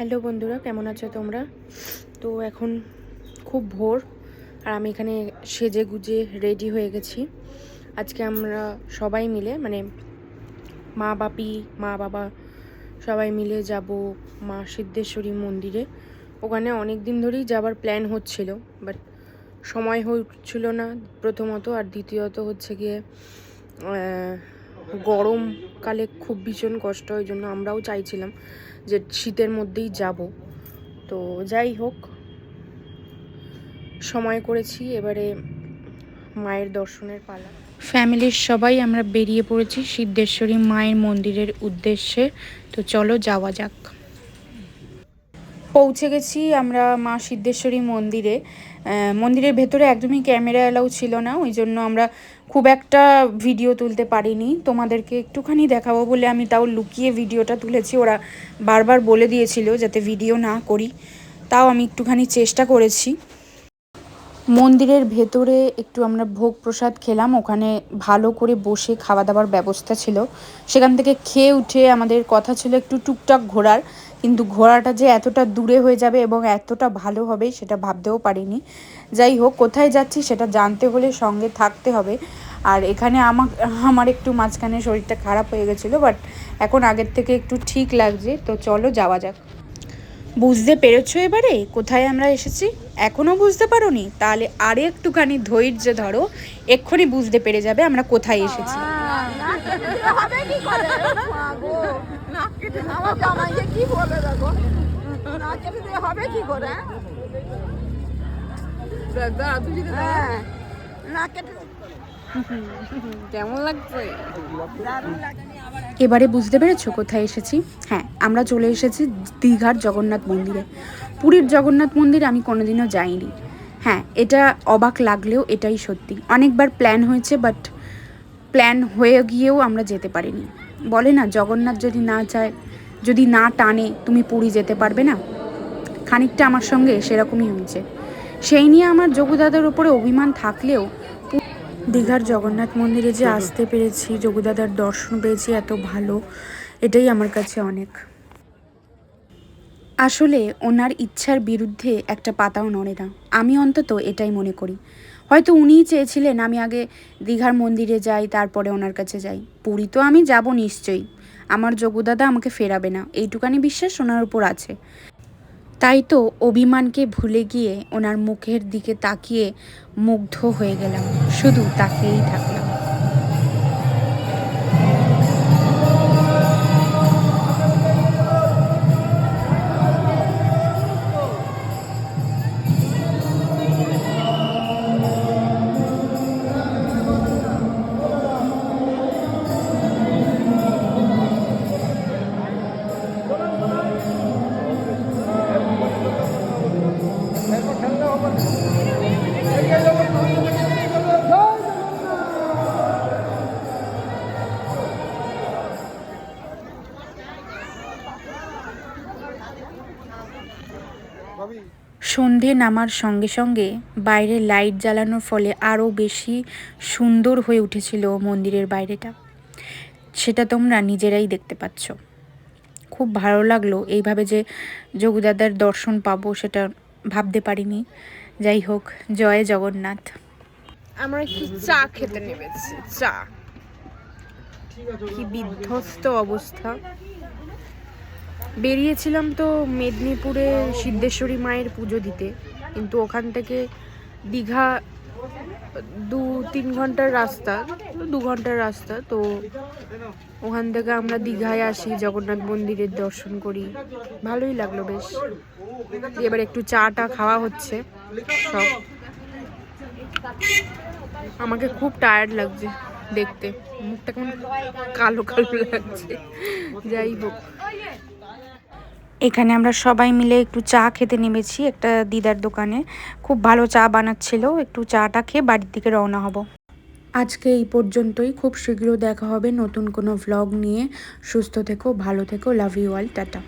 Hello বন্ধুরা, কেমন আছো তোমরা? তো এখন খুব ভোর আর আমি এখানে সেজে গুজে রেডি হয়ে গেছি। আজকে আমরা সবাই মিলে মা বাবা সবাই মিলে যাব মা সিদ্ধেশ্বরী মন্দিরে। ওখানে অনেক দিন ধরেই যাবার প্ল্যান হচ্ছিল, বাট সময় হচ্ছিল না প্রথমত, আর দ্বিতীয়ত হচ্ছে গিয়ে গরমকালে খুব ভীষণ কষ্ট, ওই জন্য আমরাও চাইছিলাম যে শীতের মধ্যেই যাব। তো যাই হোক, সময় করেছি, এবারে মায়ের দর্শনের পালা। ফ্যামিলির সবাই আমরা বেরিয়ে পড়েছি সিদ্ধেশ্বরী মায়ের মন্দিরের উদ্দেশ্যে। তো চলো যাওয়া যাক। পৌঁছে গেছি আমরা মা সিদ্ধেশ্বরী মন্দিরে। মন্দিরের ভেতরে একদমই ক্যামেরা অ্যালাউ ছিল না, ওই জন্য আমরা খুব একটা ভিডিও তুলতে পারিনি। তোমাদেরকে একটুখানি দেখাবো বলে আমি তাও লুকিয়ে ভিডিওটা তুলেছি। ওরা বারবার বলে দিয়েছিল যাতে ভিডিও না করি, তাও আমি একটুখানি চেষ্টা করেছি। মন্দিরের ভেতরে একটু আমরা ভোগ প্রসাদ খেলাম, ওখানে ভালো করে বসে খাওয়া দাওয়ার ব্যবস্থা ছিল। সেখান থেকে খেয়ে উঠে আমাদের কথা ছিল একটু টুকটাক ঘোরার, কিন্তু ঘোরাটা যে এতটা দূরে হয়ে যাবে এবং এতটা ভালো হবে সেটা ভাবতেও পারিনি। যাই হোক, কোথায় যাচ্ছি সেটা জানতে হলে সঙ্গে থাকতে হবে। আর এখানে আমার একটু মাঝখানে শরীরটা খারাপ হয়ে গেছিলো, বাট এখন আগের থেকে একটু ঠিক লাগছে। তো চলো যাওয়া যাক। বুঝতে পেরেছো এবারে কোথায় আমরা এসেছি? এখনও বুঝতে পারোনি? তাহলে আরে একটুখানি ধৈর্য ধরো, এক্ষুনি বুঝতে পেরে যাবে আমরা কোথায় এসেছি। কেমন লাগছে? এবারে বুঝতে পেরেছো কোথায় এসেছি? হ্যাঁ, আমরা চলে এসেছি দীঘার জগন্নাথ মন্দিরে। পুরীর জগন্নাথ মন্দির আমি কোনোদিনও যাইনি। হ্যাঁ, এটা অবাক লাগলেও এটাই সত্যি। অনেকবার প্ল্যান হয়েছে, বাট প্ল্যান হয়ে গিয়েও আমরা যেতে পারিনি। বলে না, জগন্নাথ যদি না চায়, যদি না টানে, তুমি পুরী যেতে পারবে না। খানিকটা আমার সঙ্গে সেরকমই হয়েছে। সেই নিয়ে আমার যোগুদাদার উপরে অভিমান থাকলেও দীঘার জগন্নাথ মন্দিরে যে আসতে পেরেছি, যোগুদাদার দর্শন পেয়েছি এত ভালো, এটাই আমার কাছে অনেক। আসলে ওনার ইচ্ছার বিরুদ্ধে একটা পাতাও নড়ে না, আমি অন্তত এটাই মনে করি। হয়তো উনিই চেয়েছিলেন আমি আগে দীঘার মন্দিরে যাই, তারপরে ওনার কাছে যাই। পুরী তো আমি যাব নিশ্চয়ই, আমার যোগুদাদা আমাকে ফেরাবে না, এইটুকানি বিশ্বাস ওনার উপর আছে। তাই তো অভিমানকে ভুলে গিয়ে ওনার মুখের দিকে তাকিয়ে মুগ্ধ হয়ে গেলাম, শুধু তাকিয়েই থাকলাম। সন্ধে নামার সঙ্গে সঙ্গে বাইরে লাইট জ্বালানোর ফলে আরও বেশি সুন্দর হয়ে উঠেছিল মন্দিরের বাইরেটা, সেটা তোমরা নিজেরাই দেখতে পাচ্ছ। খুব ভালো লাগলো, এইভাবে যে যোগুদাদার দর্শন পাবো সেটা ভাবতে পারিনি। যাই হোক, জয় জগন্নাথ। আমরা একটু চা খেতে নেমেছি। চা, কি বিধ্বস্ত অবস্থা। বেরিয়েছিলাম তো মেদিনীপুরে সিদ্ধেশ্বরী মায়ের পুজো দিতে, কিন্তু ওখান থেকে দীঘা 2-3 ঘন্টার রাস্তা, 2 ঘন্টার রাস্তা। তো ওখান থেকে আমরা দীঘায় আসি, জগন্নাথ মন্দিরের দর্শন করি, ভালোই লাগলো বেশ। এবার একটু চাটা খাওয়া হচ্ছে সব। আমাকে খুব টায়ার্ড লাগছে দেখতে, মুখটা কেমন কালো কালো লাগছে। যাই হোক, এখানে আমরা সবাই মিলে একটু চা খেতে নেমেছি একটা দিদার দোকানে। খুব ভালো চা বানাচ্ছিল, একটু চাটা খেয়ে বাড়ির দিকে রওনা হব। আজকে এই পর্যন্তই, খুব শীঘ্র দেখা হবে নতুন কোনো ভ্লগ নিয়ে। সুস্থ থেকো, ভালো থেকো, লাভ ইউ অল, টাটা।